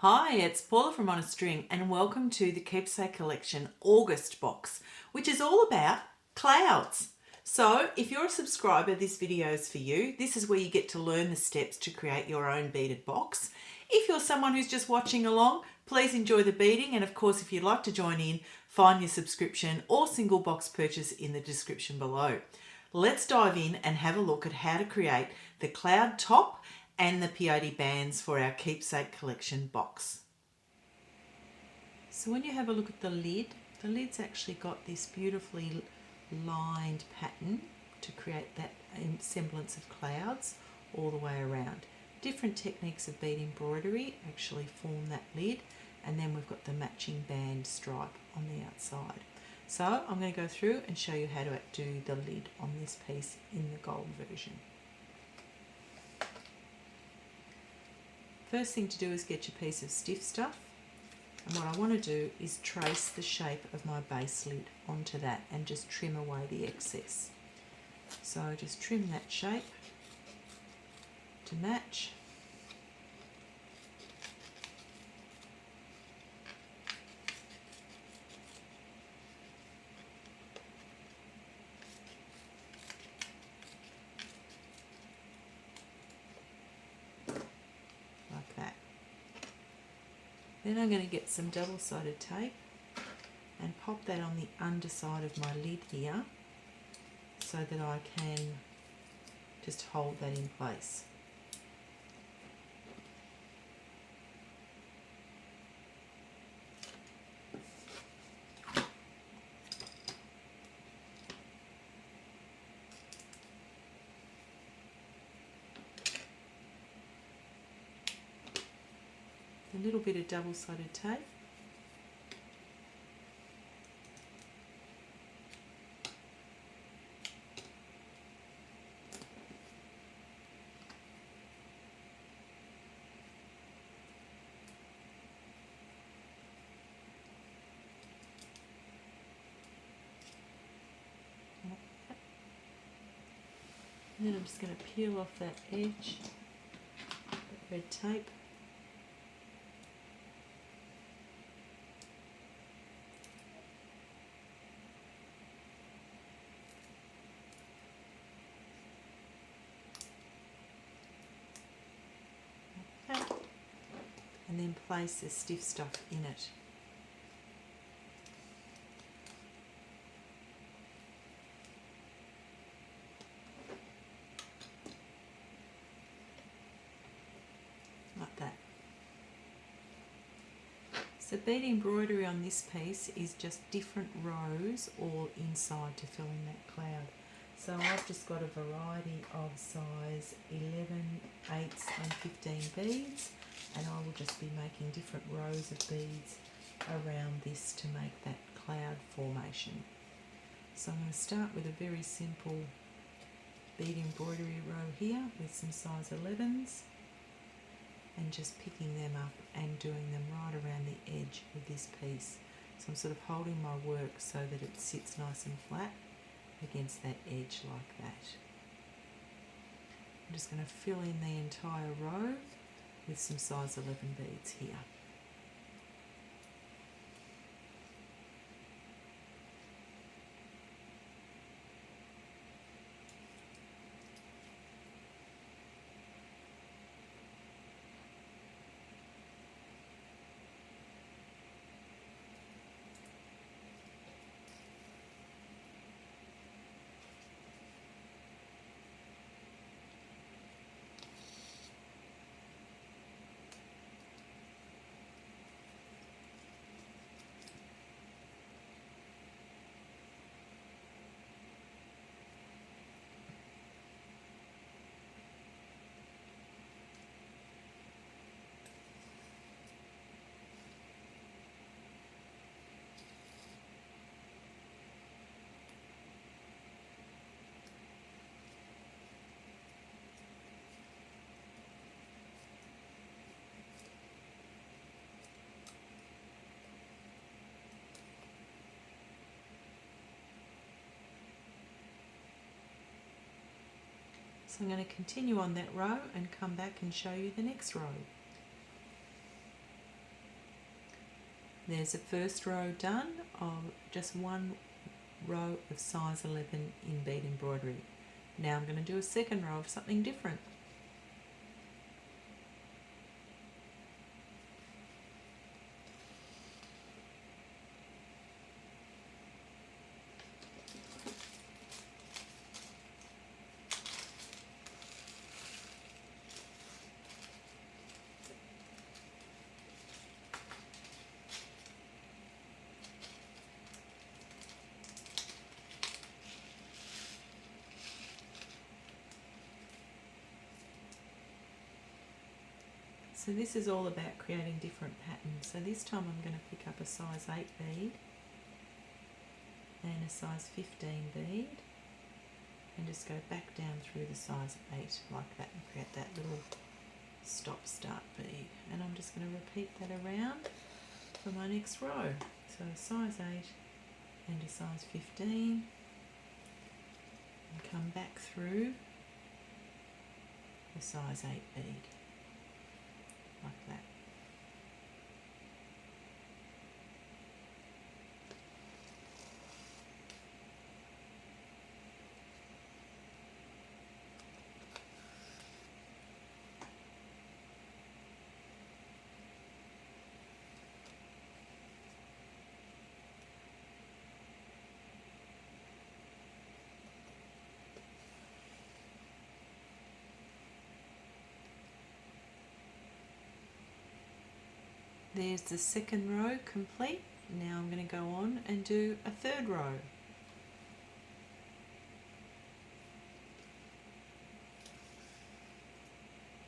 Hi, it's Paula from Artistry and welcome to the Keepsake Collection August box, which is all about clouds. So if you're a subscriber, this video is for you. This is where you get to learn the steps to create your own beaded box. If you're someone who's just watching along, please enjoy the beading, and of course if you'd like to join in, find your subscription or single box purchase in the description below. Let's dive in and have a look at how to create the cloud top and the peyote bands for our Keepsake Collection box. So when you have a look at the lid's actually got this beautifully lined pattern to create that semblance of clouds all the way around. Different techniques of bead embroidery actually form that lid, and then we've got the matching band stripe on the outside. So I'm going to go through and show you how to do the lid on this piece in the gold version. First thing to do is get your piece of stiff stuff, and what I want to do is trace the shape of my base lid onto that and just trim away the excess. So just trim that shape to match. Then I'm going to get some double-sided tape and pop that on the underside of my lid here so that I can just hold that in place. A little bit of double-sided tape. And then I'm just going to peel off that edge, that red tape. And then place the stiff stuff in it. Like that. So bead embroidery on this piece is just different rows all inside to fill in that cloud. So I've just got a variety of size 11, 8s and 15 beads, and I will just be making different rows of beads around this to make that cloud formation. So I'm going to start with a very simple bead embroidery row here with some size 11s and just picking them up and doing them right around the edge of this piece. So I'm sort of holding my work so that it sits nice and flat against that edge like that. I'm just going to fill in the entire row with some size 11 beads here. So I'm going to continue on that row and come back and show you the next row. There's the first row done of just one row of size 11 in bead embroidery. Now I'm going to do a second row of something different. So this is all about creating different patterns. So this time I'm going to pick up a size 8 bead and a size 15 bead and just go back down through the size 8 like that and create that little stop start bead. And I'm just going to repeat that around for my next row. So a size 8 and a size 15 and come back through the size 8 bead. Like that. There's the second row complete. Now I'm going to go on and do a third row.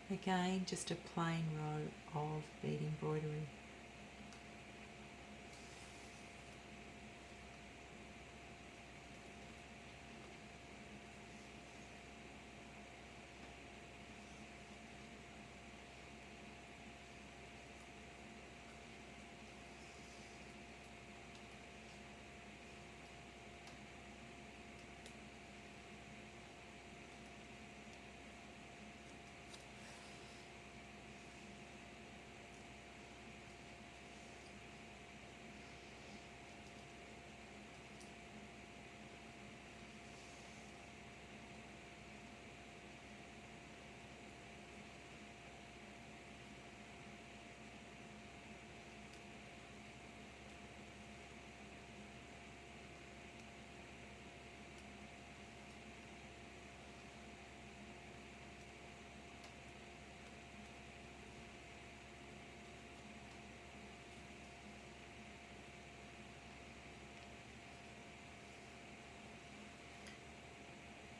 Again, just a plain row of bead embroidery.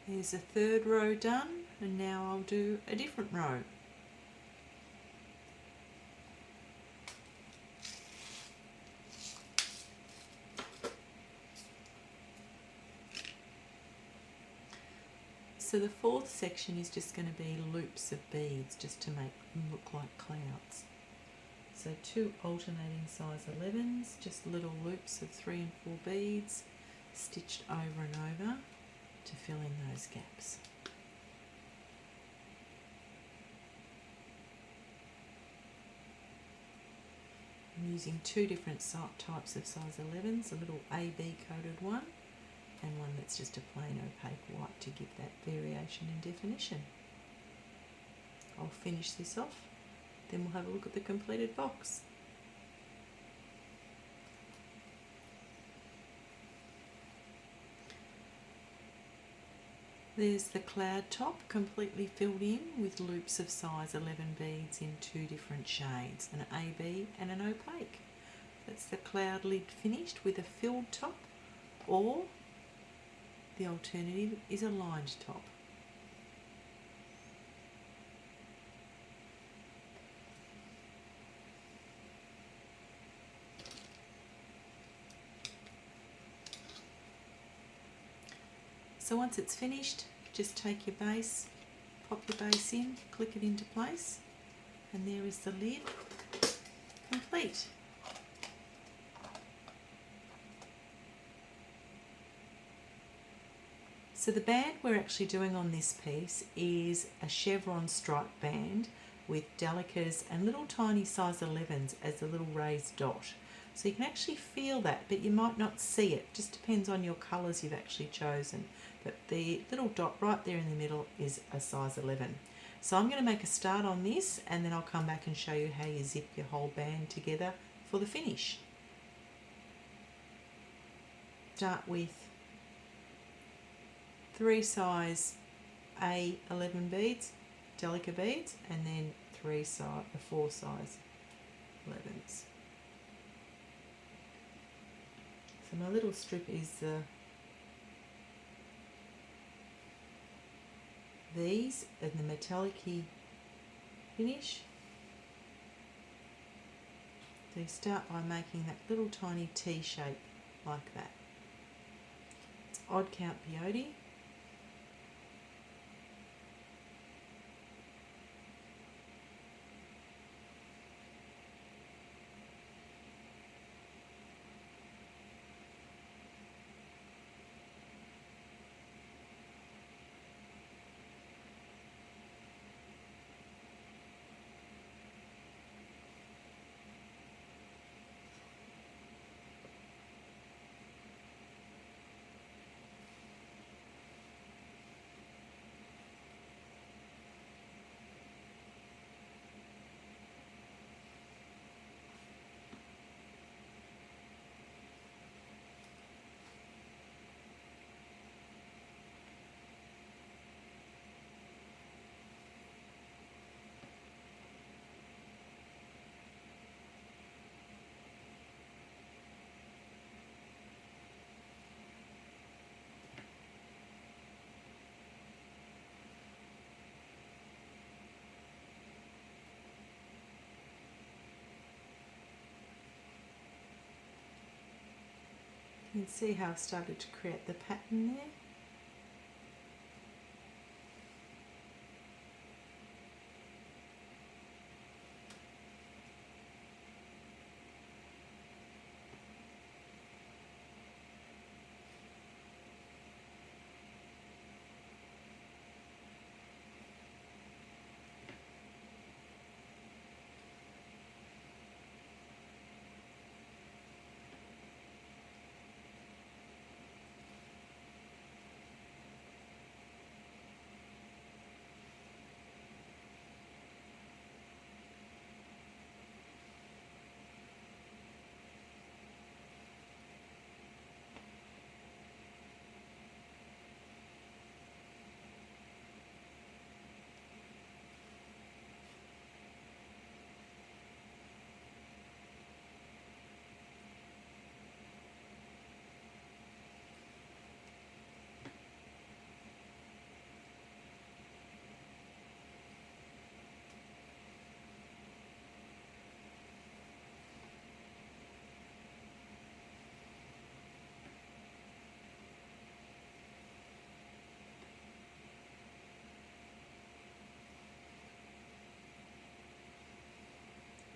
There's a third row done, and now I'll do a different row. So the fourth section is just going to be loops of beads just to make them look like clouds. So 2 alternating size 11s, just little loops of 3 and 4 beads stitched over and over to fill in those gaps. I'm using 2 different types of size 11s, a little AB coated one and one that's just a plain opaque white to give that variation and definition. I'll finish this off, then we'll have a look at the completed box. There's the cloud top completely filled in with loops of size 11 beads in 2 different shades, an AB and an opaque. That's the cloud lid finished with a filled top, or the alternative is a lined top. So once it's finished, just take your base, pop your base in, click it into place, and there is the lid complete. So the band we're actually doing on this piece is a chevron stripe band with delicas and little tiny size 11s as a little raised dot. So you can actually feel that, but you might not see it. Just depends on your colours you've actually chosen. But the little dot right there in the middle is a size 11. So I'm going to make a start on this, and then I'll come back and show you how you zip your whole band together for the finish. Start with 3 size A11 beads, Delica beads, and then 4 size 11s. So my little strip is these and the metallic-y finish. So you start by making that little tiny T shape like that. It's odd count peyote. You can see how I've started to create the pattern there.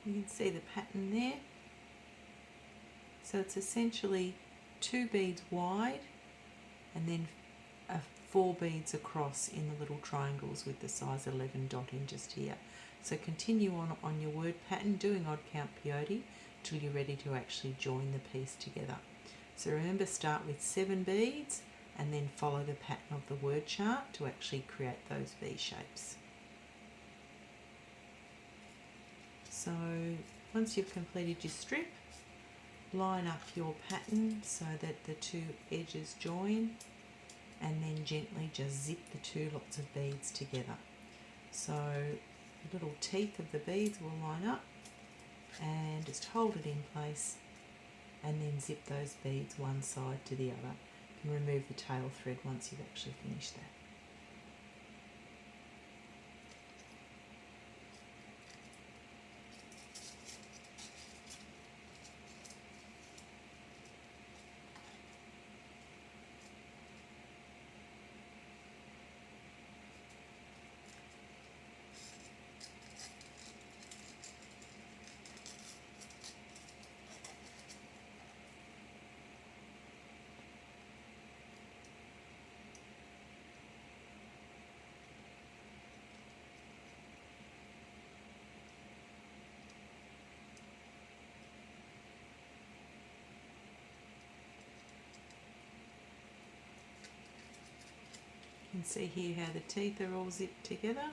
You can see the pattern there. So it's essentially 2 beads wide and then 4 beads across in the little triangles with the size 11 dot in just here. So continue on your word pattern, doing odd count peyote till you're ready to actually join the piece together. So remember, start with 7 beads and then follow the pattern of the word chart to actually create those V shapes. So once you've completed your strip, line up your pattern so that the 2 edges join, and then gently just zip the 2 lots of beads together. So the little teeth of the beads will line up, and just hold it in place and then zip those beads one side to the other. You can remove the tail thread once you've actually finished that. see here how the teeth are all zipped together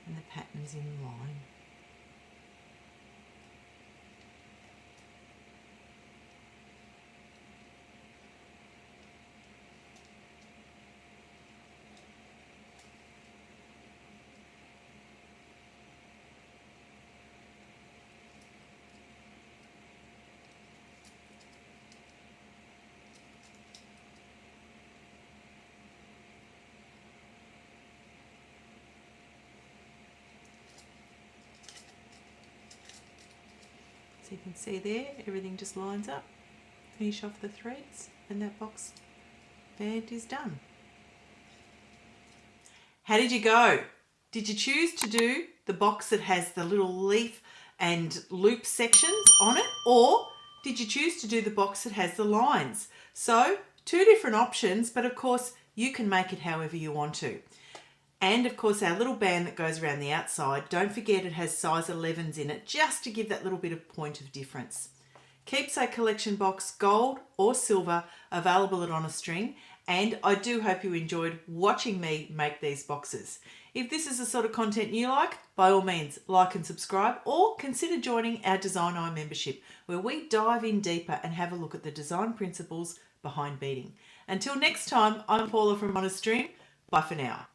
and the pattern's in line. So you can see there, everything just lines up. Finish off the threads and that box band is done. How did you go? Did you choose to do the box that has the little leaf and loop sections on it, or did you choose to do the box that has the lines? So 2 different options, but of course you can make it however you want to. And of course our little band that goes around the outside, don't forget it has size 11s in it, just to give that little bit of point of difference. Keepsake collection box, gold or silver, available at On a String, and I do hope you enjoyed watching me make these boxes. If this is the sort of content you like, by all means like and subscribe, or consider joining our Design Eye membership, where we dive in deeper and have a look at the design principles behind beading. Until next time, I'm Paula from On a String. Bye for now.